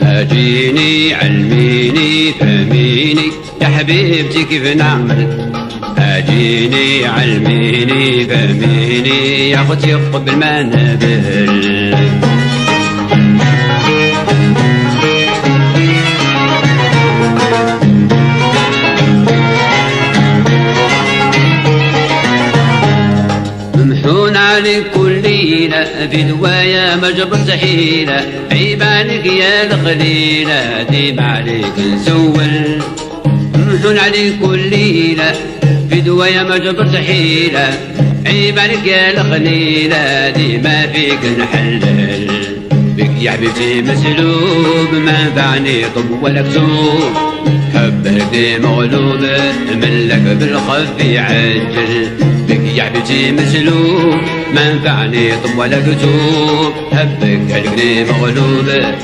اجيني علميني فهميني يا حبيبتي كيف نعمل. اجيني علميني فهميني يا اختي قبل ما نقبل. ممحون عليك كل ليلة في دوايا ما جبرت حيلة. عيب عليك يا الخليلة ديما عليك نسول. ممحون عليك كل ليلة في دوايا ما جبرت حيلة. عيب عليك يا الخليلة ديما فيك نحلل. بك يا حبيبتي مسلوب ما نفعني طب ولا كتوب. حبك دي مغلوب ملك بالخف يعجل. بك يا حبيبتي مسلوب ما نفعني طب ولا كتوب. حبك قلبي مغلوب